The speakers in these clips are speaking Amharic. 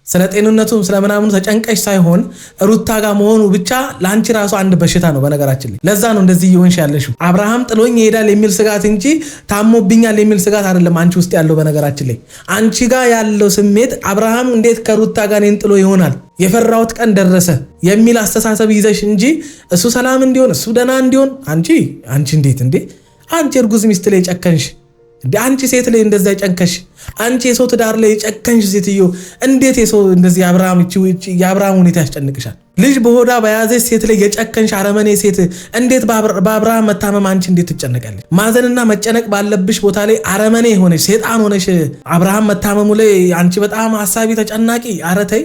ስለ ጤንነቱም ስለምናምኑ ተጨንቀሽ ሳይሆን ሩታ ጋር መሆኑ ብቻ ላንቺ ራሱ አንድ በሽታ ነው በነገራችን ላይ። ለዛ ነው እንደዚህ ይሆንሽ ያለሽው። አብርሃም ጥሎኝ ይሄዳል የሚል ስጋት እንጂ ታሞብኛል የሚል ስጋት አይደለም አንቺ ውስጥ ያለው በነገራችን ላይ። አንቺ ጋር ያለው ስሜት አብርሃም እንዴት ከሩታ ጋር እኔን ጥሎ ይሆናል የፈራውት ቀን ደረሰ የሚል አስተሳሰብ ይዘሽ እንጂ እሱ ሰላም እንዲሆን እሱ ደና እንዲሆን አንቺ እንዴት እንዴ አንቺ እርጉዝ ሚስት ላይ ጨከንሽ እንዴ? አንቺ ሴት ላይ እንደዛ ጨንከሽ አንቺ የሰው ትዳር ላይ ጨከንሽ ሴትዮ እንዴት የሰው እንደዚህ የአብርሃም ሁኔታ ያስጨንቅሻል? ልጅ በሆዳ በያዘሽ ሴት ላይ የጨከንሽ አረመኔ ሴት እንዴት በአብርሃም መታመም አንቺ እንዴት ትጨነቃለሽ? ማዘንና መጨነቅ ባለብሽ ቦታ ላይ አረመኔ ሆነሽ ሴጣን ሆነሽ አብርሃም መታመሙ ላይ አንቺ በጣም ሐሳቢ ተጨናቂ። ኧረ ተይ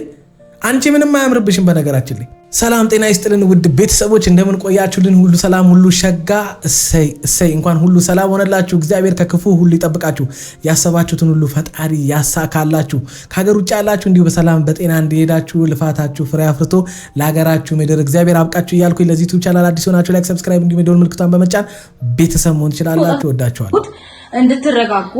አንቺ ምንም አያምርብሽም በነገራችን ላይ። ሰላም ጤና ይስጥልን ውድ ቤተሰቦች እንደምን ቆያችሁልን? ሁሉ ሰላም ሁሉ ሸጋ እሰይ እንኳን ሁሉ ሰላም ሆነላችሁ። እግዚአብሔር ከክፉ ሁሉ ይጠብቃችሁ፣ ያሰባችሁትን ሁሉ ፈጣሪ ያሳካላችሁ። ከሀገር ውጭ ያላችሁ እንዲሁ በሰላም በጤና እንዲሄዳችሁ ልፋታችሁ ፍሬ አፍርቶ ለሀገራችሁ ምድር እግዚአብሔር አብቃችሁ እያልኩኝ ለዚህ ዩቲዩብ ቻናል አዲስ ሆናችሁ ላይክ፣ ሰብስክራይብ እንዲሁም የደወል ምልክቱን በመጫን ቤተሰብ መሆን ትችላላችሁ። ወዳችኋለሁ። እንድትረጋጉ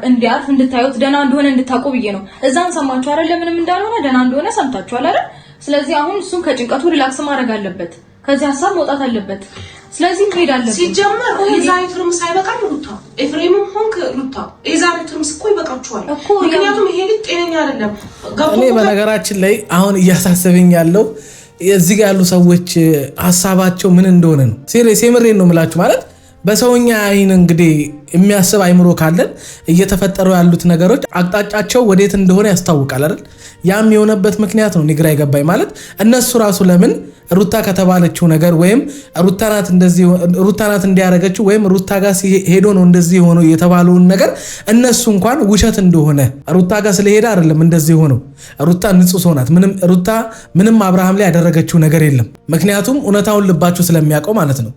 እንዲያርፍ እንድታዩት ደና እንደሆነ እንድታቆ ብዬ ነው። እዛን ሰማችሁ አይደል? ለምንም እንዳልሆነ ደና እንደሆነ ሰምታችኋል አይደል? ስለዚህ አሁን እሱን ከጭንቀቱ ሪላክስ ማድረግ አለበት፣ ከዚህ ሐሳብ መውጣት አለበት። ስለዚህ መሄድ አለበት። ሲጀመር የዛሬቱም ሳይበቃል ሩታ ኤፍሬምም ሆንክ ሩታ የዛሬቱም እኮ ይበቃችኋል። ምክንያቱም ይሄ ልጅ ጤነኛ አይደለም። እኔ በነገራችን ላይ አሁን እያሳሰበኝ ያለው እዚህ ጋር ያሉ ሰዎች ሐሳባቸው ምን እንደሆነ ነው። ሲሪየስ የምሬን ነው የምላችሁ። ማለት በሰውኛ አይን እንግዲህ የሚያስብ አይምሮ ካለን እየተፈጠሩ ያሉት ነገሮች አቅጣጫቸው ወዴት እንደሆነ ያስታውቃል አይደል? ያም የሆነበት ምክንያት ነው ንግራ ይገባኝ። ማለት እነሱ ራሱ ለምን ሩታ ከተባለችው ነገር ወይም ሩታ ናት እንዲያረገችው ወይም ሩታ ጋር ሄዶ ነው እንደዚህ ሆኖ የተባለውን ነገር እነሱ እንኳን ውሸት እንደሆነ ሩታ ጋር ስለሄደ አይደለም እንደዚህ ሆኖ። ሩታ ንጹህ ሰው ናት። ሩታ ምንም አብርሃም ላይ ያደረገችው ነገር የለም። ምክንያቱም እውነታውን ልባችሁ ስለሚያውቀው ማለት ነው።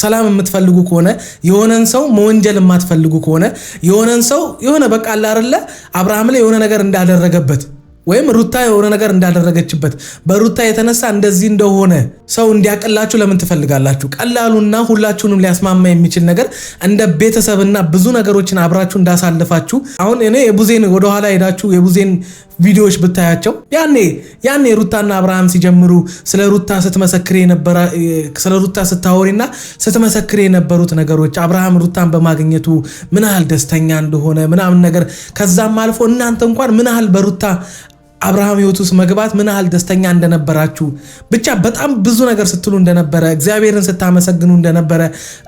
ሰላም የምትፈልጉ ከሆነ የሆነን ሰው መወንጀል የማትፈልጉ ከሆነ የሆነን ሰው የሆነ በቃ አለ አይደለ አብርሃም ላይ የሆነ ነገር እንዳደረገበት ወይም ሩታ የሆነ ነገር እንዳደረገችበት በሩታ የተነሳ እንደዚህ እንደሆነ ሰው እንዲያቀላችሁ ለምን ትፈልጋላችሁ? ቀላሉና ሁላችሁንም ሊያስማማ የሚችል ነገር እንደ ቤተሰብና ብዙ ነገሮችን አብራችሁ እንዳሳልፋችሁ አሁን እኔ የቡዜን ወደ ኋላ ሄዳችሁ የቡዜን ቪዲዮዎች ብታያቸው ያኔ ሩታና አብርሃም ሲጀምሩ ስለ ሩታ ስትመሰክር የነበረ ስለ ሩታ ስታወሪና ስትመሰክር የነበሩት ነገሮች አብርሃም ሩታን በማግኘቱ ምን ያህል ደስተኛ እንደሆነ ምናምን ነገር ከዛም አልፎ እናንተ እንኳን ምን ያህል በሩታ አብርሃም ህይወት ውስጥ መግባት ምን ያህል ደስተኛ እንደነበራችሁ ብቻ በጣም ብዙ ነገር ስትሉ እንደነበረ እግዚአብሔርን ስታመሰግኑ እንደነበረ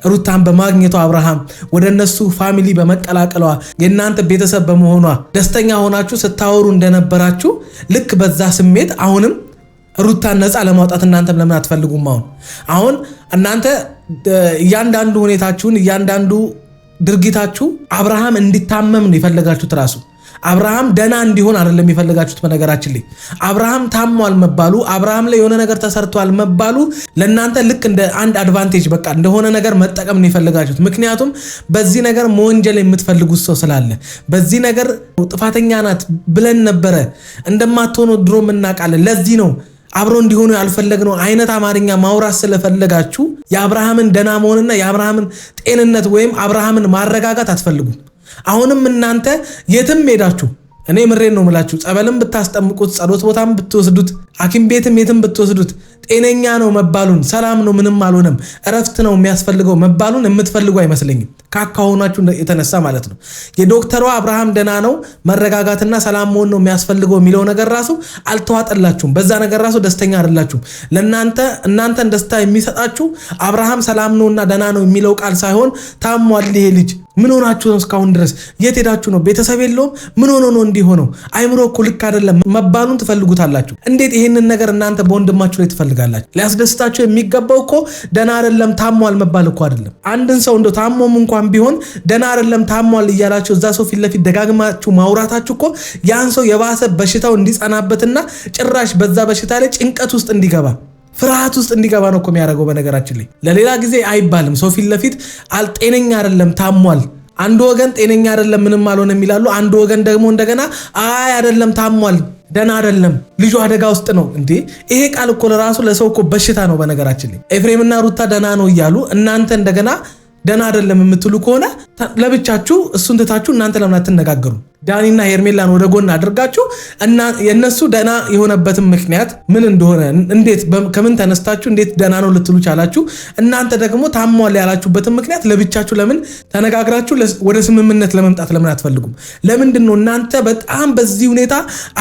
ሩታን በማግኘቱ አብርሃም ወደ እነሱ ፋሚሊ በመቀላቀሏ የእናንተ ቤተሰብ በመሆኗ ደስተኛ ሆናችሁ ስታወሩ እንደነበራችሁ ልክ በዛ ስሜት አሁንም ሩታን ነፃ ለማውጣት እናንተም ለምን አትፈልጉም? አሁን እናንተ እያንዳንዱ ሁኔታችሁን እያንዳንዱ ድርጊታችሁ አብርሃም እንዲታመም ነው የፈለጋችሁት። ራሱ አብርሃም ደና እንዲሆን አይደለም የፈለጋችሁት። በነገራችን ላይ አብርሃም ታሟል መባሉ አብርሃም ላይ የሆነ ነገር ተሰርቷል መባሉ ለእናንተ ልክ እንደ አንድ አድቫንቴጅ በቃ እንደሆነ ነገር መጠቀም ነው የፈለጋችሁት። ምክንያቱም በዚህ ነገር መወንጀል የምትፈልጉት ሰው ስላለ በዚህ ነገር ጥፋተኛ ናት ብለን ነበረ እንደማትሆኑ ድሮም እናውቃለን። ለዚህ ነው አብሮ እንዲሆኑ ያልፈለግነው አይነት አማርኛ ማውራት ስለፈለጋችሁ የአብርሃምን ደና መሆንና የአብርሃምን ጤንነት ወይም አብርሃምን ማረጋጋት አትፈልጉም። አሁንም እናንተ የትም ሄዳችሁ እኔ ምሬን ነው የምላችሁ ጸበልም ብታስጠምቁት ጸሎት ቦታም ብትወስዱት ሐኪም ቤትም የትም ብትወስዱት ጤነኛ ነው መባሉን ሰላም ነው ምንም አልሆነም እረፍት ነው የሚያስፈልገው መባሉን የምትፈልጉ አይመስለኝም ካካሆናችሁ የተነሳ ማለት ነው። የዶክተሩ አብርሃም ደና ነው መረጋጋትና ሰላም መሆን ነው የሚያስፈልገው የሚለው ነገር ራሱ አልተዋጠላችሁም። በዛ ነገር ራሱ ደስተኛ አይደላችሁም። እናንተን ደስታ የሚሰጣችሁ አብርሃም ሰላም ነውና ደና ነው የሚለው ቃል ሳይሆን ታሟል ይሄ ልጅ ምን ሆናችሁ ነው እስካሁን ድረስ የት ሄዳችሁ ነው? ቤተሰብ የለውም ምን ሆኖ ነው እንዲሆነው አይምሮ እኮ ልክ አይደለም መባሉን ትፈልጉታላችሁ። እንዴት ይሄንን ነገር እናንተ በወንድማችሁ ላይ ትፈልጋላችሁ? ሊያስደስታችሁ የሚገባው እኮ ደና አይደለም ታሟል መባል እኮ አይደለም። አንድን ሰው እንደው ታሞም እንኳን ቢሆን ደና አይደለም ታሟል እያላችሁ እዛ ሰው ፊት ለፊት ደጋግማችሁ ማውራታችሁ እኮ ያን ሰው የባሰ በሽታው እንዲጸናበትና ጭራሽ በዛ በሽታ ላይ ጭንቀት ውስጥ እንዲገባ ፍርሃት ውስጥ እንዲገባ ነው እኮ የሚያደርገው። በነገራችን ላይ ለሌላ ጊዜ አይባልም። ሰው ፊት ለፊት ጤነኛ አይደለም ታሟል፣ አንድ ወገን ጤነኛ አይደለም ምንም አልሆነ የሚላሉ፣ አንድ ወገን ደግሞ እንደገና አይደለም ታሟል ደና አይደለም ልጁ አደጋ ውስጥ ነው እንዴ። ይሄ ቃል እኮ ለራሱ ለሰው እኮ በሽታ ነው። በነገራችን ላይ ኤፍሬምና ሩታ ደና ነው እያሉ እናንተ እንደገና ደና አይደለም የምትሉ ከሆነ ለብቻችሁ እሱን ትታችሁ እናንተ ለምን አትነጋገሩ? ዳኒና ሄርሜላን ወደ ጎን አድርጋችሁ እና የነሱ ደና የሆነበትን ምክንያት ምን እንደሆነ እንዴት ከምን ተነስታችሁ እንዴት ደና ነው ልትሉ ቻላችሁ? እናንተ ደግሞ ታሟል ያላችሁበትን ምክንያት ለብቻችሁ ለምን ተነጋግራችሁ ወደ ስምምነት ለመምጣት ለምን አትፈልጉም? ለምንድን ነው እናንተ በጣም በዚህ ሁኔታ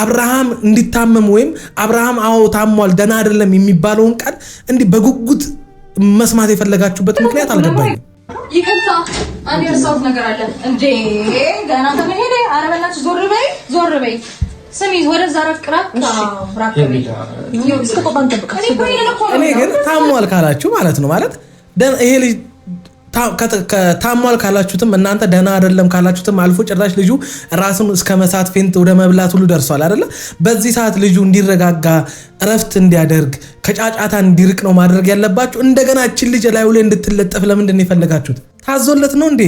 አብርሃም እንዲታመም ወይም አብርሃም አዎ ታሟል ደና አይደለም የሚባለውን ቃል እንዲህ በጉጉት መስማት የፈለጋችሁበት ምክንያት አልገባኝም። ይከታ አንድ የረሳሁት ነገር አለ እንዴ ገና ከምን ሄደ? ኧረ በእናትሽ ዞር በይ ስሚ ወደዛ ረፍቅራት እኔ ግን ታሟል ካላችሁ ማለት ነው ማለት ይሄ ልጅ ታሟል ካላችሁትም እናንተ ደና አይደለም ካላችሁትም አልፎ ጭራሽ ልጁ ራሱን እስከ መሳት ፌንት ወደ መብላት ሁሉ ደርሷል አይደለ? በዚህ ሰዓት ልጁ እንዲረጋጋ እረፍት እንዲያደርግ ከጫጫታ እንዲርቅ ነው ማድረግ ያለባችሁ። እንደገና እቺን ልጅ ላዩ ላይ እንድትለጠፍ ለምንድን ነው የፈለጋችሁት? ታዞለት ነው እንዴ?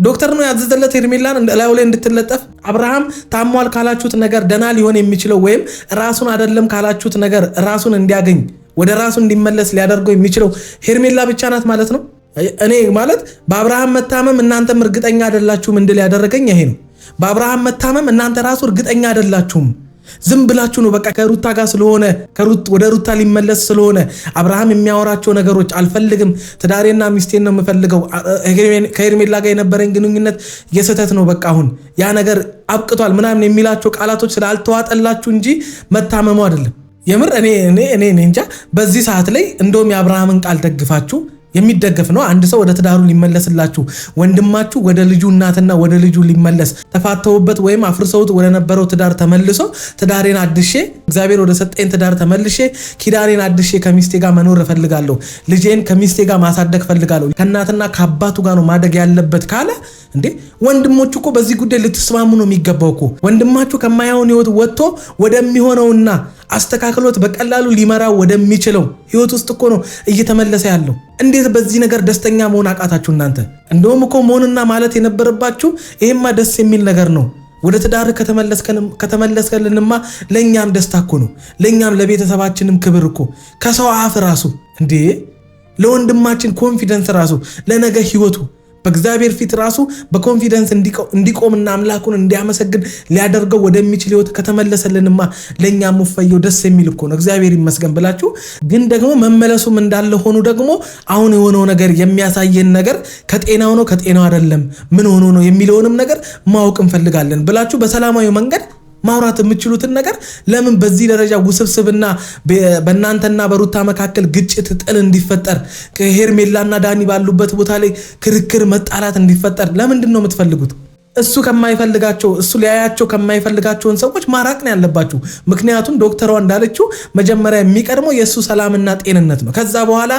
ዶክተር ነው ያዘዘለት ሄርሜላን ላዩ ላይ እንድትለጠፍ? አብርሃም ታሟል ካላችሁት ነገር ደና ሊሆን የሚችለው ወይም ራሱን አይደለም ካላችሁት ነገር ራሱን እንዲያገኝ ወደ ራሱ እንዲመለስ ሊያደርገው የሚችለው ሄርሜላ ብቻ ናት ማለት ነው። እኔ ማለት በአብርሃም መታመም እናንተም እርግጠኛ አይደላችሁም እንድል ያደረገኝ ይሄ ነው። በአብርሃም መታመም እናንተ ራሱ እርግጠኛ አይደላችሁም። ዝም ብላችሁ ነው በቃ ከሩታ ጋር ስለሆነ ወደ ሩታ ሊመለስ ስለሆነ አብርሃም የሚያወራቸው ነገሮች አልፈልግም፣ ትዳሬና ሚስቴን ነው የምፈልገው፣ ከሄርሜላ ጋር የነበረኝ ግንኙነት የስህተት ነው፣ በቃ አሁን ያ ነገር አብቅቷል ምናምን የሚላቸው ቃላቶች ስላልተዋጠላችሁ እንጂ መታመሙ አይደለም። የምር እኔ እንጃ በዚህ ሰዓት ላይ እንደውም የአብርሃምን ቃል ደግፋችሁ የሚደገፍ ነው። አንድ ሰው ወደ ትዳሩ ሊመለስላችሁ ወንድማችሁ ወደ ልጁ እናትና ወደ ልጁ ሊመለስ ተፋተውበት ወይም አፍርሰውት ወደ ነበረው ትዳር ተመልሶ ትዳሬን አድሼ እግዚአብሔር ወደ ሰጠኝ ትዳር ተመልሼ ኪዳሬን አድሼ ከሚስቴ ጋር መኖር እፈልጋለሁ፣ ልጄን ከሚስቴ ጋር ማሳደግ እፈልጋለሁ፣ ከእናትና ከአባቱ ጋር ነው ማደግ ያለበት ካለ እንዴ ወንድሞቹ እኮ በዚህ ጉዳይ ልትስማሙ ነው የሚገባው እኮ። ወንድማችሁ ከማይሆን ህይወት ወጥቶ ወደሚሆነውና አስተካክሎት በቀላሉ ሊመራው ወደሚችለው ህይወት ውስጥ እኮ ነው እየተመለሰ ያለው። እንዴት በዚህ ነገር ደስተኛ መሆን አቃታችሁ እናንተ? እንደውም እኮ መሆንና ማለት የነበረባችሁ ይሄማ ደስ የሚል ነገር ነው፣ ወደ ትዳር ከተመለስከልንማ ለእኛም ደስታ እኮ ነው፣ ለእኛም ለቤተሰባችንም ክብር እኮ። ከሰው አፍ ራሱ እንዴ ለወንድማችን ኮንፊደንስ ራሱ ለነገ ህይወቱ በእግዚአብሔር ፊት ራሱ በኮንፊደንስ እንዲቆምና አምላኩን እንዲያመሰግን ሊያደርገው ወደሚችል ህይወት ከተመለሰልንማ ለእኛም ሙፈየው ደስ የሚል እኮ ነው። እግዚአብሔር ይመስገን ብላችሁ ግን ደግሞ መመለሱም እንዳለ ሆኑ ደግሞ አሁን የሆነው ነገር የሚያሳየን ነገር ከጤናው ነው ከጤናው አይደለም ምን ሆኖ ነው የሚለውንም ነገር ማወቅ እንፈልጋለን ብላችሁ በሰላማዊ መንገድ ማውራት የምትችሉትን ነገር ለምን በዚህ ደረጃ ውስብስብና በእናንተና በሩታ መካከል ግጭት ጥል እንዲፈጠር ከሄርሜላና ዳኒ ባሉበት ቦታ ላይ ክርክር መጣላት እንዲፈጠር ለምንድን ነው የምትፈልጉት? እሱ ከማይፈልጋቸው እሱ ሊያያቸው ከማይፈልጋቸውን ሰዎች ማራቅ ነው ያለባችሁ። ምክንያቱም ዶክተሯ እንዳለችው መጀመሪያ የሚቀድመው የእሱ ሰላምና ጤንነት ነው። ከዛ በኋላ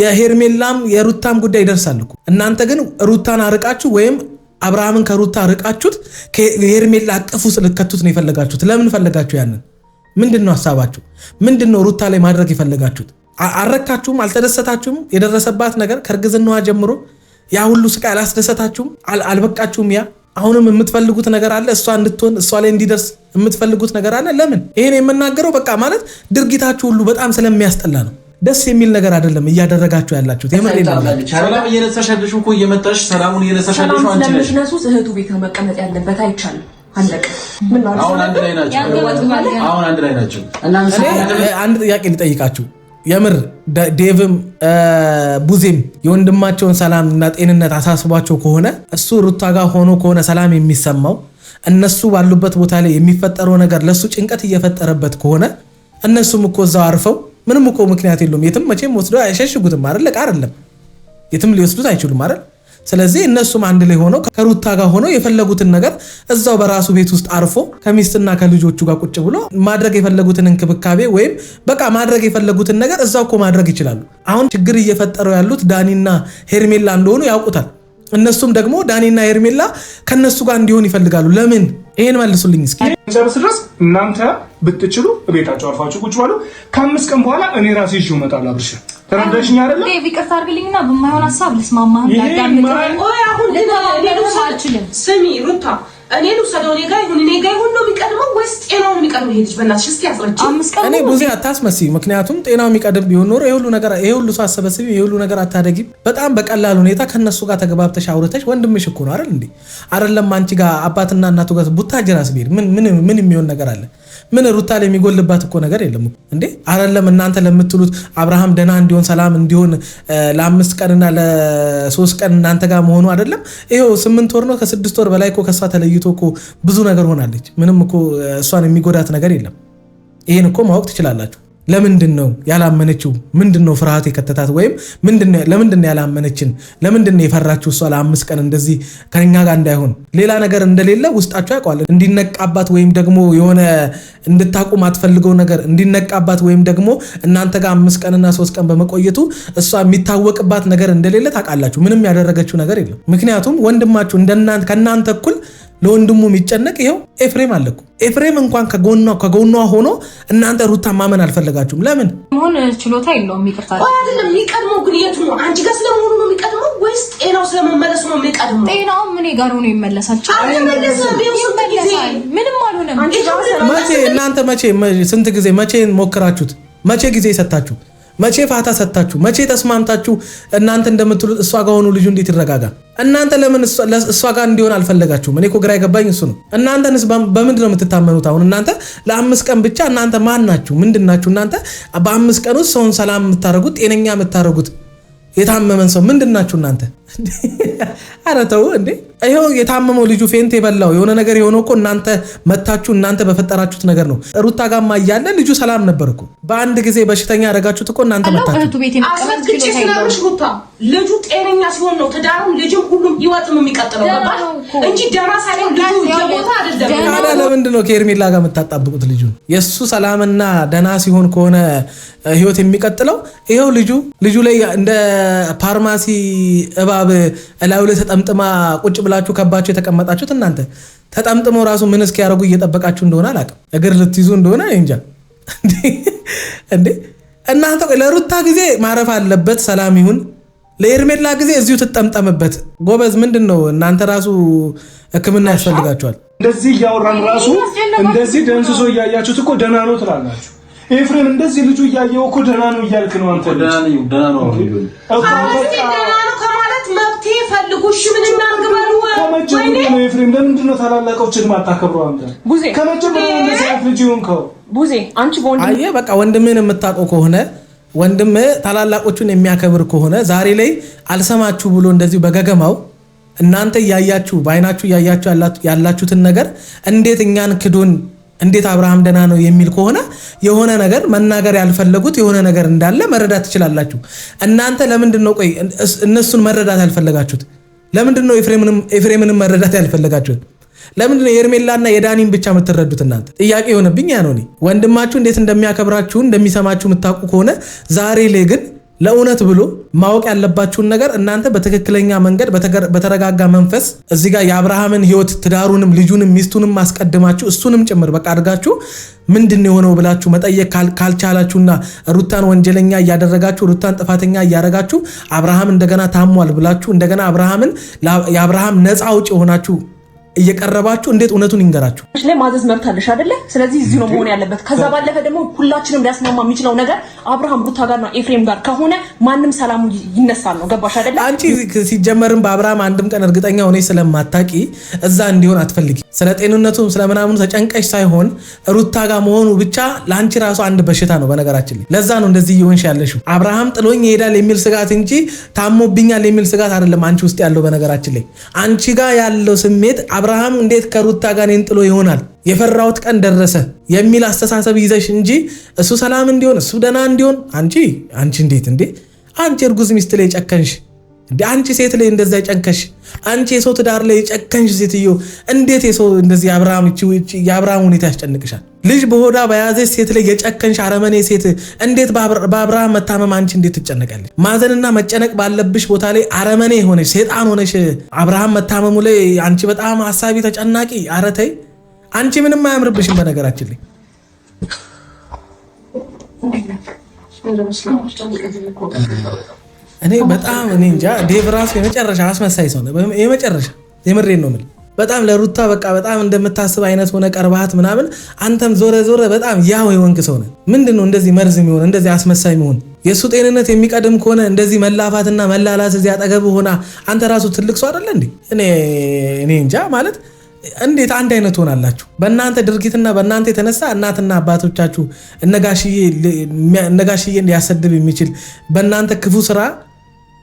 የሄርሜላም የሩታም ጉዳይ ይደርሳል እኮ። እናንተ ግን ሩታን አርቃችሁ ወይም አብርሃምን ከሩታ ርቃችሁት ከሄርሜላ አቅፉ ስለከቱት ነው የፈለጋችሁት። ለምን ፈለጋችሁ? ያንን ምንድነው ሐሳባችሁ? ምንድነው ሩታ ላይ ማድረግ የፈለጋችሁት? አረካችሁም? አልተደሰታችሁም? የደረሰባት ነገር ከርግዝናዋ ጀምሮ ያ ሁሉ ስቃይ አላስደሰታችሁም? አልበቃችሁም? ያ አሁንም የምትፈልጉት ነገር አለ፣ እሷ እንድትሆን እሷ ላይ እንዲደርስ የምትፈልጉት ነገር አለ። ለምን ይሄን የምናገረው በቃ ማለት ድርጊታችሁ ሁሉ በጣም ስለሚያስጠላ ነው። ደስ የሚል ነገር አይደለም እያደረጋችሁ ያላችሁት። የምር ሰላም እየነሳሻለሽ እኮ እየመጣሽ ሰላሙን እየነሳሻለሽ ነው። አንቺ ነሽ ለምሽነሱ እህቱ ቤት ነው መቀመጥ ያለበት። አይቻልም። አለቀ። አሁን አንድ ላይ ናቸው። አንድ ጥያቄ ልጠይቃችሁ። የምር ዴቭም ቡዜም የወንድማቸውን ሰላም እና ጤንነት አሳስቧቸው ከሆነ እሱ ሩታ ጋር ሆኖ ከሆነ ሰላም የሚሰማው እነሱ ባሉበት ቦታ ላይ የሚፈጠረው ነገር ለሱ ጭንቀት እየፈጠረበት ከሆነ እነሱም እኮ እዛው አርፈው ምንም እኮ ምክንያት የለውም። የትም መቼም ወስዶ አይሸሽጉትም አይደል? አይደለም የትም ሊወስዱት አይችሉም አይደል? ስለዚህ እነሱም አንድ ላይ ሆነው ከሩታ ጋር ሆነው የፈለጉትን ነገር እዛው በራሱ ቤት ውስጥ አርፎ ከሚስትና ከልጆቹ ጋር ቁጭ ብሎ ማድረግ የፈለጉትን እንክብካቤ ወይም በቃ ማድረግ የፈለጉትን ነገር እዛው እኮ ማድረግ ይችላሉ። አሁን ችግር እየፈጠሩ ያሉት ዳኒና ሄርሜላ እንደሆኑ ያውቁታል። እነሱም ደግሞ ዳኒና ሄርሜላ ከነሱ ጋር እንዲሆን ይፈልጋሉ። ለምን? ይሄን መልሱልኝ እስኪ። ጨርስ ድረስ እናንተ ብትችሉ ቤታችሁ አርፋችሁ ቁጭ ባሉ ከ5 ቀን በኋላ እኔ ራሴ ይዤው እመጣለሁ። አብርሽ ተረዳሽኝ አይደል? ይቅርታ አድርግልኝና በማይሆን ሀሳብ ልስማማ ስሚ ሩታ እኔ ልውሰደው እኔ ጋር ይሁን ነው የሚቀድመው ወይስ ጤናው ነው የሚቀድመው? ይሄ ልጅ በእናትሽ እስኪ አስረጅ። እኔ ብዙ አታስመስይ። ምክንያቱም ጤናው የሚቀድም ቢሆን ኖሮ ይሄ ሁሉ ሰው አሰበስቢ ይሄ ሁሉ ነገር አታደጊም። በጣም በቀላል ሁኔታ ከነሱ ጋር ተገባብተሽ አውርተሽ ወንድምሽ እኮ ነው አይደል እንዴ? አይደለም አንቺ ጋር አባትና እናቱ ጋር ቡታጅራስ ቢሄድ ምን የሚሆን ነገር አለ? ምን ሩታ ላይ የሚጎልባት እኮ ነገር የለም እንዴ? አይደለም እናንተ ለምትሉት አብርሃም ደና እንዲሆን ሰላም እንዲሆን ለ5 ቀንና ለ3 ቀን እናንተ ጋር መሆኑ አይደለም። ይሄው 8 ወር ነው ከ6 ወር በላይ እኮ ከሷ ተለይቶ እኮ ብዙ ነገር ሆናለች። ምንም እኮ እሷን የሚጎዳት ነገር የለም። ይሄን እኮ ማወቅ ትችላላችሁ። ለምንድን ነው ያላመነችው? ምንድነው ፍርሃት የከተታት? ወይም ለምንድን ነው ያላመነችን? ለምንድን ነው የፈራችው? እሷ ለ5 ቀን እንደዚህ ከኛ ጋር እንዳይሆን ሌላ ነገር እንደሌለ ውስጣቸው ያውቀዋል። እንዲነቃባት ወይም ደግሞ የሆነ እንድታቁም አትፈልገው ነገር እንዲነቃባት ወይም ደግሞ እናንተ ጋር 5 ቀንና 3 ቀን በመቆየቱ እሷ የሚታወቅባት ነገር እንደሌለ ታውቃላችሁ። ምንም ያደረገችው ነገር የለም። ምክንያቱም ወንድማችሁ ከእናንተ እኩል ለወንድሙ የሚጨነቅ ይሄው ኤፍሬም አለኩ። ኤፍሬም እንኳን ከጎኗ ሆኖ እናንተ ሩታ ማመን አልፈለጋችሁም። ለምን ሆነ? ችሎታ የለውም። ይቅርታ አይደለም የሚቀድመው ግን የቱ ነው? አንቺ ጋር ስለመሆኑ ነው የሚቀድመው ወይስ ጤናው ስለመመለሱ ነው የሚቀድመው? ጤናው ምን ጋር ነው ይመለሳል? ምንም አልሆነም። መቼ እናንተ ስንት ጊዜ መቼ ሞክራችሁት? መቼ ጊዜ ሰጣችሁ? መቼ ፋታ ሰጣችሁ? መቼ ተስማምታችሁ? እናንተ እንደምትሉት እሷ ጋር ሆኑ ልጁ እንዴት ይረጋጋ? እናንተ ለምን እሷ ጋር እንዲሆን አልፈለጋችሁም? እኔ እኮ ግራ የገባኝ እሱ ነው። እናንተንስ በምንድን ነው የምትታመኑት? አሁን እናንተ ለ5 ቀን ብቻ እናንተ ማን ናችሁ? ምንድን ናችሁ እናንተ? በ5 ቀን ውስጥ ሰውን ሰላም የምታደርጉት ጤነኛ የምታደርጉት የታመመን ሰው ምንድን ናችሁ እናንተ? ኧረ ተው እንዴ! ይሄው የታመመው ልጁ ፌንት የበላው የሆነ ነገር የሆነው እኮ እናንተ መታችሁ እናንተ በፈጠራችሁት ነገር ነው። ሩታ ጋማ እያለ ልጁ ሰላም ነበር እኮ። በአንድ ጊዜ በሽተኛ ያደረጋችሁት እኮ እናንተ መታችሁ። ልጁ ጤነኛ ሲሆን ነው ትዳሩም ልጅም ሁሉም ህይወትም የሚቀጥለው እንጂ ደና ሳይሆን ልጁ የቦታ አይደለም። ታዲያ ለምንድን ነው ከኤርሜላ ጋር የምታጣብቁት? ልጁ የእሱ ሰላምና ደና ሲሆን ከሆነ ህይወት የሚቀጥለው ይሄው ልጁ ላይ እንደ ፋርማሲ እባብ እላዩ ላይ ተጠምጥማ ቁጭ ብላችሁ ከባችሁ የተቀመጣችሁት እናንተ ተጠምጥመው ራሱ ምን እስኪያደርጉ እየጠበቃችሁ እንደሆነ አላውቅም። እግር ልትይዙ እንደሆነ እንጃ እንዴ። እናንተ ለሩታ ጊዜ ማረፍ አለበት፣ ሰላም ይሁን። ለኤርሜላ ጊዜ እዚሁ ትጠምጠምበት። ጎበዝ ምንድን ነው እናንተ ራሱ ሕክምና ያስፈልጋችኋል። እንደዚህ እያወራን ራሱ እንደዚህ ደንስሶ እያያችሁት እኮ ደህና ነው ትላላችሁ። ኤፍሬም እንደዚህ ልጁ እያየው እኮ ደህና ነው እያልክ ነው አንተ። ደህና ነው ከማለት መብቴ ፈልጉሽ ምን እናንግበሩ ከመጀመሪያ ነው። ኤፍሬም ለምንድን ነው ታላላቆችን ማታከብረው አንተ? ከመጀመሪያ ነው እንደዚህ አይነት ልጅ ሆንከው። ቡዜ አንቺ አየህ በቃ ወንድምህን የምታውቀው ከሆነ ወንድምህ ታላላቆቹን የሚያከብር ከሆነ ዛሬ ላይ አልሰማችሁ ብሎ እንደዚሁ በገገማው እናንተ እያያችሁ በአይናችሁ እያያችሁ ያላችሁትን ነገር እንዴት እኛን ክዱን እንዴት አብርሃም ደና ነው የሚል ከሆነ የሆነ ነገር መናገር ያልፈለጉት የሆነ ነገር እንዳለ መረዳት ትችላላችሁ። እናንተ ለምንድን ነው ቆይ እነሱን መረዳት ያልፈለጋችሁት? ለምንድን ነው ኤፍሬምንም መረዳት ያልፈለጋችሁት? ለምንድን ነው የኤርሜላና የዳኒን ብቻ የምትረዱት? እናንተ ጥያቄ የሆነብኝ ያ ነው። ወንድማችሁ እንዴት እንደሚያከብራችሁ እንደሚሰማችሁ የምታውቁ ከሆነ ዛሬ ላይ ግን ለእውነት ብሎ ማወቅ ያለባችሁን ነገር እናንተ በትክክለኛ መንገድ በተረጋጋ መንፈስ እዚህ ጋር የአብርሃምን ህይወት ትዳሩንም ልጁንም ሚስቱንም ማስቀድማችሁ እሱንም ጭምር በቃ አድርጋችሁ ምንድን የሆነው ብላችሁ መጠየቅ ካልቻላችሁና ሩታን ወንጀለኛ እያደረጋችሁ ሩታን ጥፋተኛ እያደረጋችሁ አብርሃም እንደገና ታሟል ብላችሁ እንደገና የአብርሃም ነፃ አውጪ የሆናችሁ እየቀረባችሁ እንዴት እውነቱን ይንገራችሁ? ላይ ማዘዝ መብት አለሽ አይደለ? ስለዚህ እዚህ ነው መሆን ያለበት። ከዛ ባለፈ ደግሞ ሁላችንም ሊያስማማ የሚችለው ነገር አብርሃም ሩታ ጋርና ኤፍሬም ጋር ከሆነ ማንም ሰላሙ ይነሳል ነው። ገባሽ አይደለ? አንቺ ሲጀመርም በአብርሃም አንድም ቀን እርግጠኛ ሆነሽ ስለማታቂ እዛ እንዲሆን አትፈልጊ። ስለ ጤንነቱ ስለምናምኑ ተጨንቀሽ ሳይሆን ሩታ ጋር መሆኑ ብቻ ለአንቺ ራሱ አንድ በሽታ ነው። በነገራችን ላይ ለዛ ነው እንደዚህ እየሆንሽ ያለሽው። አብርሃም ጥሎኝ ይሄዳል የሚል ስጋት እንጂ ታሞብኛል የሚል ስጋት አይደለም አንቺ ውስጥ ያለው። በነገራችን ላይ አንቺ ጋር ያለው ስሜት አብርሃም እንዴት ከሩታ ጋር እኔን ጥሎ ይሆናል የፈራሁት ቀን ደረሰ የሚል አስተሳሰብ ይዘሽ እንጂ እሱ ሰላም እንዲሆን እሱ ደና እንዲሆን አንቺ እንዴት እንዴ አንቺ እርጉዝ ሚስት ላይ ጨከንሽ እንዴ? አንቺ ሴት ላይ እንደዛ ጨንከሽ አንቺ የሰው ትዳር ላይ ጨከንሽ ሴትዮ እንዴት የሰው እንደዚህ የአብርሃም ሁኔታ ያስጨንቅሻል? ልጅ በሆዳ በያዘሽ ሴት ላይ የጨከንሽ አረመኔ ሴት እንዴት በአብርሃም መታመም አንቺ እንዴት ትጨነቃለሽ? ማዘንና መጨነቅ ባለብሽ ቦታ ላይ አረመኔ ሆነሽ ሴጣን ሆነሽ አብርሃም መታመሙ ላይ አንቺ በጣም ሐሳቢ ተጨናቂ። ኧረ ተይ አንቺ ምንም አያምርብሽም። በነገራችን ላይ እኔ እንጃ ዴቭ ራሱ የመጨረሻ አስመሳይ ሰው ነው። የመጨረሻ የምሬን ነው የምልህ። በጣም ለሩታ በቃ በጣም እንደምታስብ አይነት ሆነ ቀርባት ምናምን አንተም ዞረ በጣም ያው የወንክ ሰው ነህ። ምንድነው እንደዚህ መርዝ የሚሆን እንደዚህ አስመሳይ መሆን? የሱ ጤንነት የሚቀድም ከሆነ እንደዚህ መላፋትና መላላስ እዚህ አጠገብ ሆና አንተ ራሱ ትልቅ ሰው አይደለ እንዴ? እኔ እንጃ ማለት እንዴት አንድ አይነት ሆናላችሁ? በእናንተ ድርጊትና በእናንተ የተነሳ እናትና አባቶቻችሁ እነጋሽዬን ሊያሰድብ የሚችል በእናንተ ክፉ ስራ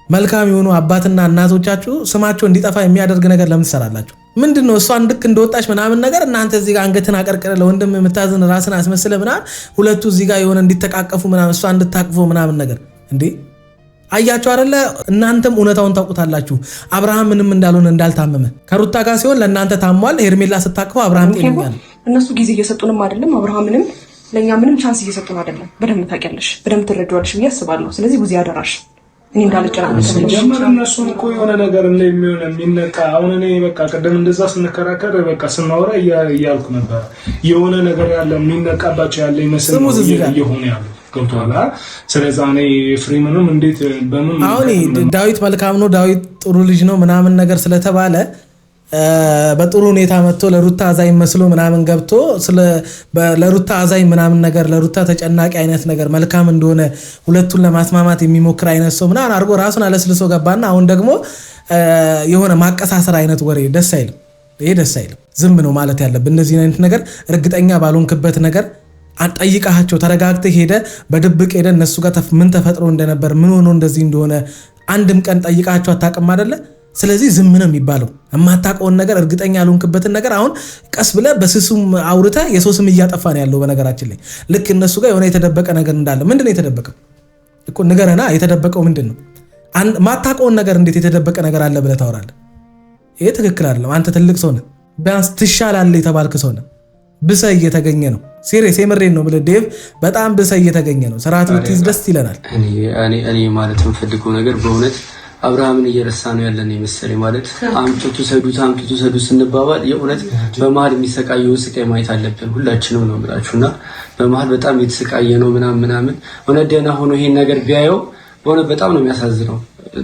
መልካም የሆኑ አባትና እናቶቻችሁ ስማቸው እንዲጠፋ የሚያደርግ ነገር ለምን ትሰራላችሁ? ምንድነው? እሷን ልክ እንደወጣች ምናምን ነገር እናንተ እዚህ ጋር አንገትን አቀርቅረ ለወንድም የምታዝን ራስን አስመስለ ምናምን ሁለቱ እዚህ ጋር የሆነ እንዲተቃቀፉ ምናምን እሷ እንድታቅፎ ምናምን ነገር እንዴ አያችሁ አይደለ? እናንተም እውነታውን ታውቁታላችሁ። አብርሃም ምንም እንዳልሆነ እንዳልታመመ ከሩታ ጋር ሲሆን ለእናንተ ታሟል። ሄርሜላ ስታቅፈው አብርሃም ጤነኛ ነው። እነሱ ጊዜ እየሰጡንም አይደለም፣ አብርሃምንም ለእኛ ምንም ቻንስ እየሰጡን አይደለም። በደንብ ታውቂያለሽ፣ በደንብ ትረዳዋለሽ ብዬ አስባለሁ። ስለዚህ ብዙ ያደራሽ እኔ እንዳልጨናነቅ ጀመረ እነሱን እኮ የሆነ ነገር እንደሚሆን የሚነቃ አሁን እኔ በቃ ቀደም እንደዛ ስንከራከር በቃ ስናወራ እያልኩ ነበር የሆነ ነገር ያለ የሚነቃባቸው ያለ ይመስል እየሆነ ያለው ገብቶሃል። ስለዚህ እኔ ኤፍሬምንም እንዴት በምን አሁን ዳዊት መልካም ነው ዳዊት ጥሩ ልጅ ነው ምናምን ነገር ስለተባለ በጥሩ ሁኔታ መጥቶ ለሩታ አዛኝ መስሎ ምናምን ገብቶ ለሩታ አዛኝ ምናምን ነገር ለሩታ ተጨናቂ አይነት ነገር መልካም እንደሆነ ሁለቱን ለማስማማት የሚሞክር አይነት ሰው ምናምን አድርጎ ራሱን አለስልሶ ገባና አሁን ደግሞ የሆነ ማቀሳሰር አይነት ወሬ ደስ አይልም። ይሄ ደስ አይልም። ዝም ነው ማለት ያለብን እንደዚህ አይነት ነገር እርግጠኛ ባልሆንክበት ነገር ጠይቃቸው ተረጋግተህ ሄደ በድብቅ ሄደ እነሱ ጋር ምን ተፈጥሮ እንደነበር ምን ሆኖ እንደዚህ እንደሆነ አንድም ቀን ጠይቃቸው አታውቅም አይደለ? ስለዚህ ዝም ነው የሚባለው። የማታውቀውን ነገር እርግጠኛ ያልሆንክበትን ነገር አሁን ቀስ ብለህ በስሱም አውርተህ የሰው ስም እያጠፋ ነው ያለው። በነገራችን ላይ ልክ እነሱ ጋር የሆነ የተደበቀ ነገር እንዳለ ምንድነው የተደበቀው እኮ ንገረና። የተደበቀው ምንድነው? ማታውቀውን ነገር እንዴት የተደበቀ ነገር አለ ብለህ ታወራለህ? ይሄ ትክክል አይደለም። አንተ ትልቅ ሰው ነህ፣ ቢያንስ ትሻላለህ የተባልክ ሰው ነህ። ብሰ እየተገኘ ነው። ሲሪየስ የምሬን ነው ብለህ ዴቭ፣ በጣም ብሰ እየተገኘ ነው። ስርዓት ብትይዝ ደስ ይለናል። እኔ ማለት የምፈልገው ነገር በእውነት አብርሃምን እየረሳ ነው ያለን የመሰለኝ። ማለት አምጡቱ ሰዱት ስንባባል የእውነት በመሀል የሚሰቃየው ስቃይ ማየት አለብን ሁላችንም ነው የምላችሁና በመሀል በጣም የተሰቃየ ነው ምናምን እውነት ደህና ሆኖ ይሄን ነገር ቢያየው በእውነት በጣም ነው የሚያሳዝነው።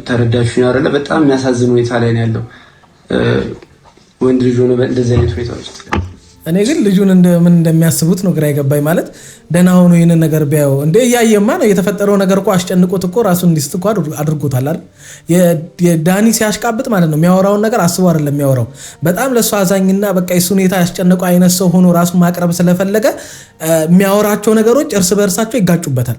ተረዳችሁኝ አይደለ? በጣም የሚያሳዝን ሁኔታ ላይ ነው ያለው ወንድ ልጅ ሆነ እንደዚህ አይነት ሁኔታ ውስጥ። እኔ ግን ልጁን ምን እንደሚያስቡት ነው ግራ የገባኝ። ማለት ደህና ሆኖ ይሄንን ነገር ቢያየው እንደ እያየማ ነው የተፈጠረው ነገር እኮ አስጨንቆት እኮ ራሱን እንዲስት እኮ አድርጎታል አይደል? የዳኒ ሲያሽቃብጥ ማለት ነው የሚያወራውን ነገር አስቦ አይደለም የሚያወራው። በጣም ለሱ አዛኝና በቃ የሱ ሁኔታ ያስጨነቀው አይነት ሰው ሆኖ ራሱን ማቅረብ ስለፈለገ የሚያወራቸው ነገሮች እርስ በእርሳቸው ይጋጩበታል።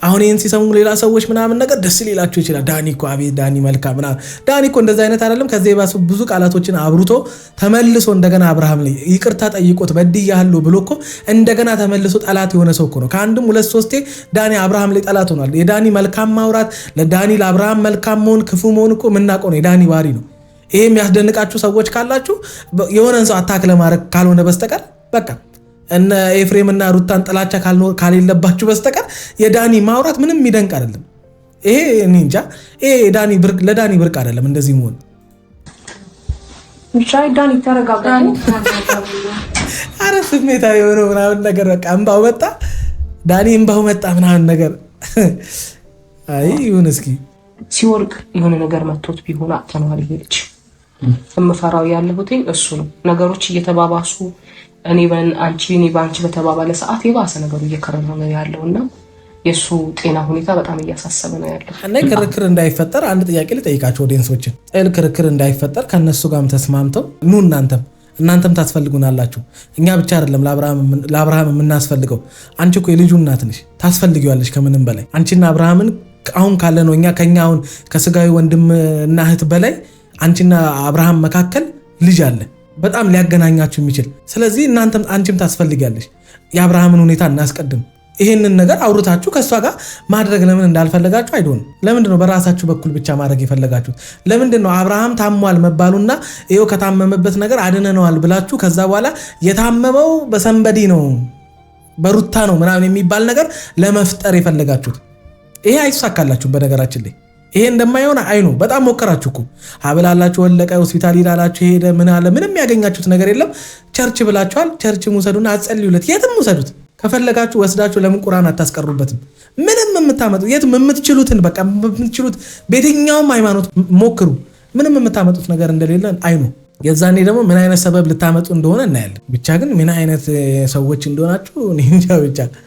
አሁን ይህን ሲሰሙ ሌላ ሰዎች ምናምን ነገር ደስ ሊላቸው ይችላል። ዳኒ እኮ አቤት ዳኒ መልካም ምናምን። ዳኒ እኮ እንደዛ አይነት አይደለም። ከዚህ የባሱ ብዙ ቃላቶችን አብሩቶ ተመልሶ እንደገና አብርሃም ላይ ይቅርታ ጠይቆት በድያለሁ ብሎ እኮ እንደገና ተመልሶ ጠላት የሆነ ሰው እኮ ነው። ከአንድም ሁለት ሶስቴ ዳኒ አብርሃም ላይ ጠላት ሆኗል። የዳኒ መልካም ማውራት ለዳኒ ለአብርሃም መልካም መሆን ክፉ መሆን እኮ የምናውቀው ነው፣ የዳኒ ባህሪ ነው። ይሄ የሚያስደንቃችሁ ሰዎች ካላችሁ የሆነን ሰው አታክ ለማድረግ ካልሆነ በስተቀር በቃ እነ ኤፍሬም እና ሩታን ጥላቻ ካልሌለባችሁ በስተቀር የዳኒ ማውራት ምንም የሚደንቅ አይደለም። ይሄ እኔ እንጃ፣ ይሄ ለዳኒ ብርቅ አይደለም እንደዚህ መሆን። ዳኒ ተረጋጋ። አረ ስሜታዊ የሆነው ምናምን ነገር በቃ እምባው መጣ፣ ዳኒ እምባው መጣ ምናምን ነገር። አይ ይሁን እስኪ ሲወርቅ የሆነ ነገር መቶት ቢሆን አጥተናል። ይሄች እምፈራው ያለሁት እሱ ነው። ነገሮች እየተባባሱ እኔ በአንቺ በተባባለ ሰዓት የባሰ ነገሩ እየከረረ ነው ያለውና የሱ ጤና ሁኔታ በጣም እያሳሰበ ነው ያለው። እና ክርክር እንዳይፈጠር አንድ ጥያቄ ልጠይቃቸው ኦዲየንሶችን። ክርክር እንዳይፈጠር ከነሱ ጋርም ተስማምተው ኑ እናንተም ታስፈልጉናላችሁ። እኛ ብቻ አይደለም ለአብርሃም የምናስፈልገው። አንቺ እኮ የልጁ እናት ነሽ፣ ታስፈልጊዋለሽ ከምንም በላይ። አንቺና አብርሃምን አሁን ካለ ነው ከኛ አሁን ከስጋዊ ወንድምና እህት በላይ አንቺና አብርሃም መካከል ልጅ አለ በጣም ሊያገናኛችሁ የሚችል። ስለዚህ አንቺም ታስፈልጊያለሽ። የአብርሃምን ሁኔታ እናስቀድም። ይሄንን ነገር አውርታችሁ ከሷ ጋር ማድረግ ለምን እንዳልፈለጋችሁ አይዶንም። ለምንድነው በራሳችሁ በኩል ብቻ ማድረግ የፈለጋችሁት? ለምንድነው አብርሃም ታሟል መባሉና ይሄው ከታመመበት ነገር አድነነዋል ብላችሁ ከዛ በኋላ የታመመው በሰንበዲ ነው በሩታ ነው ምናምን የሚባል ነገር ለመፍጠር የፈለጋችሁት? ይሄ አይሳካላችሁም በነገራችን ላይ። ይሄ እንደማይሆን አይኑ በጣም ሞከራችሁ እኮ ሀብላላችሁ ወለቀ ሆስፒታል ሄዳላችሁ ሄደ ምን አለ ምንም ያገኛችሁት ነገር የለም። ቸርች ብላችኋል። ቸርች ሙሰዱና አጸልዩለት፣ የትም ሙሰዱት። ከፈለጋችሁ ወስዳችሁ ለምን ቁርአን አታስቀሩበትም? ምንም የምታመጡት የትም የምትችሉትን በቃ የምትችሉት በየትኛውም ሃይማኖት ሞክሩ። ምንም የምታመጡት ነገር እንደሌለ አይኑ የዛኔ ደግሞ ምን አይነት ሰበብ ልታመጡ እንደሆነ እናያለን። ብቻ ግን ምን አይነት ሰዎች እንደሆናችሁ እኔ እንጃ ብቻ